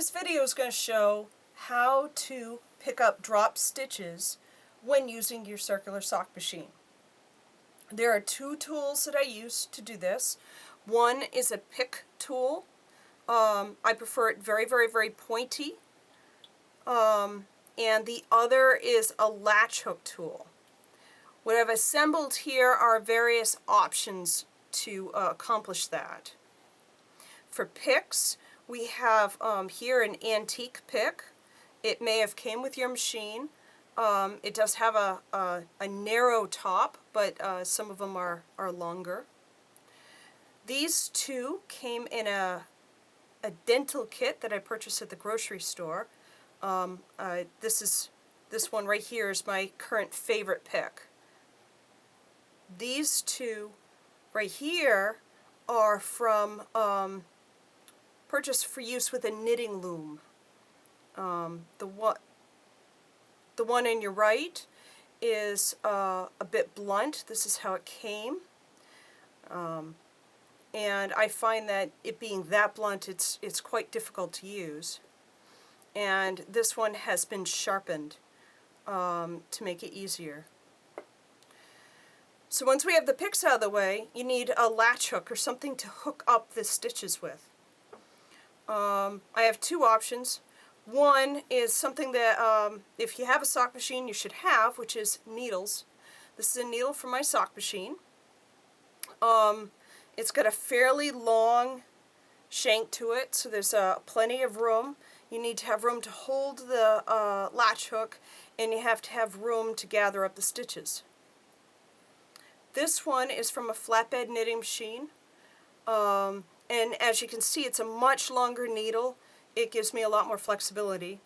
This video is going to show how to pick up drop stitches when using your circular sock machine. There are two tools that I use to do this. One is a pick tool. I prefer it very pointy. And the other is a latch hook tool. What I've assembled here are various options to accomplish that. For picks, we have here an antique pick. It may have came with your machine. It does have a narrow top, but some of them are longer. These two came in a dental kit that I purchased at the grocery store. This one right here is my current favorite pick. These two right here are from purchased for use with a knitting loom. The one on your right is a bit blunt. This is how it came. And I find that it being that blunt, it's quite difficult to use. And this one has been sharpened to make it easier. So once we have the picks out of the way, you need a latch hook or something to hook up the stitches with. I have two options. One is something that if you have a sock machine you should have, which is needles. This is a needle from my sock machine. It's got a fairly long shank to it, so there's plenty of room. You need to have room to hold the latch hook, and you have to have room to gather up the stitches. This one is from a flatbed knitting machine, and as you can see, it's a much longer needle. It gives me a lot more flexibility.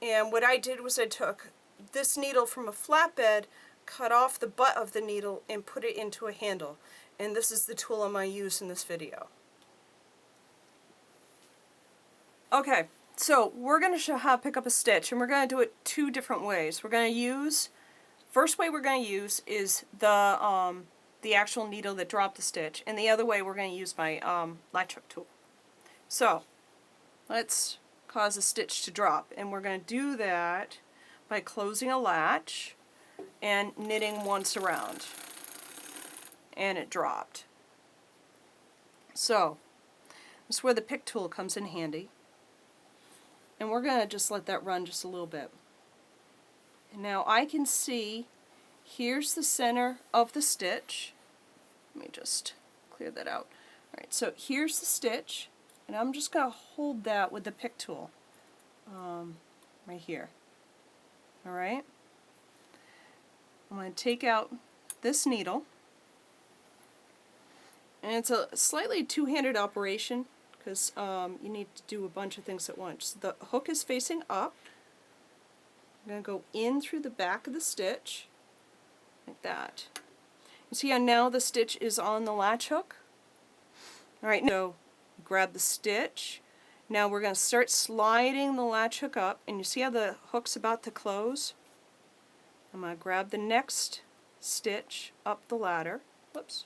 And what I did was I took this needle from a flatbed, cut off the butt of the needle, and put it into a handle. And this is the tool I'm going to use in this video. Okay, so we're going to show how to pick up a stitch, and we're going to do it two different ways. We're going to use, first way we're going to use is the actual needle that dropped the stitch, and the other way we're going to use my latch hook tool. So let's cause a stitch to drop, and we're going to do that by closing a latch and knitting once around, and it dropped. So this is where the pick tool comes in handy, and we're going to just let that run just a little bit. And now I can see here's the center of the stitch. Let me just clear that out. Alright, so here's the stitch, and I'm just going to hold that with the pick tool right here. Alright, I'm going to take out this needle, and it's a slightly two-handed operation because you need to do a bunch of things at once. The hook is facing up. I'm going to go in through the back of the stitch like that. You see how now the stitch is on the latch hook? Alright, so grab the stitch. Now we're going to start sliding the latch hook up, and you see how the hook's about to close? I'm going to grab the next stitch up the ladder. Whoops.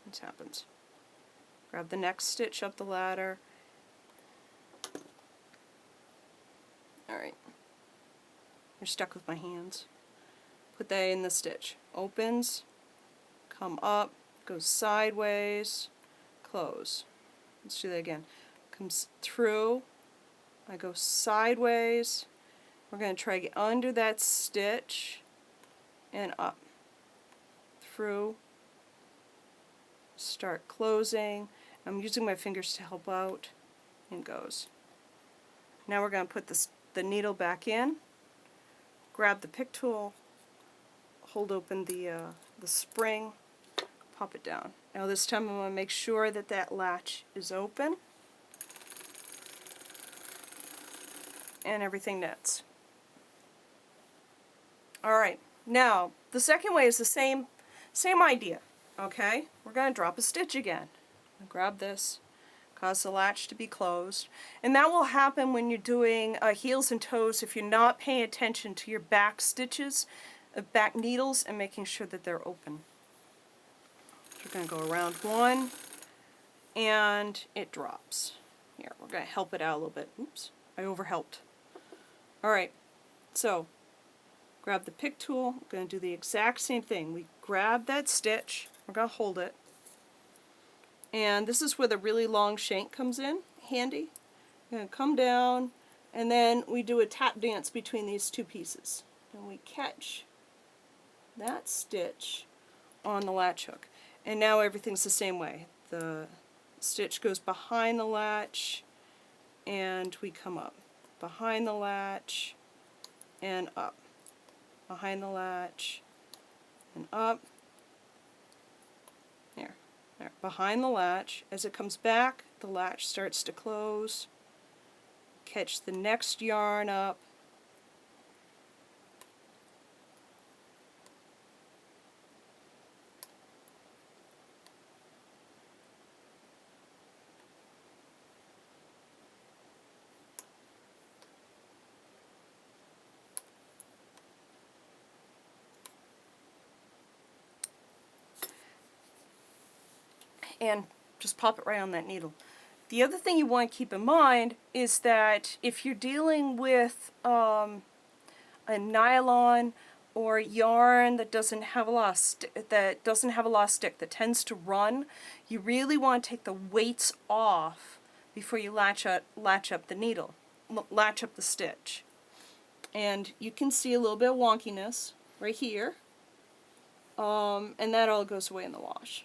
What happens? Grab the next stitch up the ladder. Alright. You're stuck with my hands. Put that in the stitch. Opens, come up, goes sideways, close. Let's do that again. Comes through, I go sideways. We're going to try to get under that stitch and up. Through, start closing. I'm using my fingers to help out, and goes. Now we're going to put the needle back in, grab the pick tool, hold open the spring, pop it down. Now this time I'm going to make sure that that latch is open and everything knits. Alright, now the second way is the same idea. Okay, we're going to drop a stitch again. Grab this, cause the latch to be closed, and that will happen when you're doing heels and toes if you're not paying attention to your back stitches, back needles, and making sure that they're open. So we're going to go around one, and it drops. Here, we're going to help it out a little bit. Oops, I overhelped. Alright, so grab the pick tool. We're going to do the exact same thing. We grab that stitch, we're going to hold it, and this is where the really long shank comes in handy. We're going to come down, and then we do a tap dance between these two pieces. And we catch that stitch on the latch hook. And now everything's the same way. The stitch goes behind the latch, and we come up. Behind the latch, and up. Behind the latch, and up. There. There. Behind the latch. As it comes back, the latch starts to close. Catch the next yarn up. And just pop it right on that needle. The other thing you want to keep in mind is that if you're dealing with a nylon or yarn that doesn't have a lot of stick, that tends to run, you really want to take the weights off before you latch up the needle, latch up the stitch. And you can see a little bit of wonkiness right here, and that all goes away in the wash.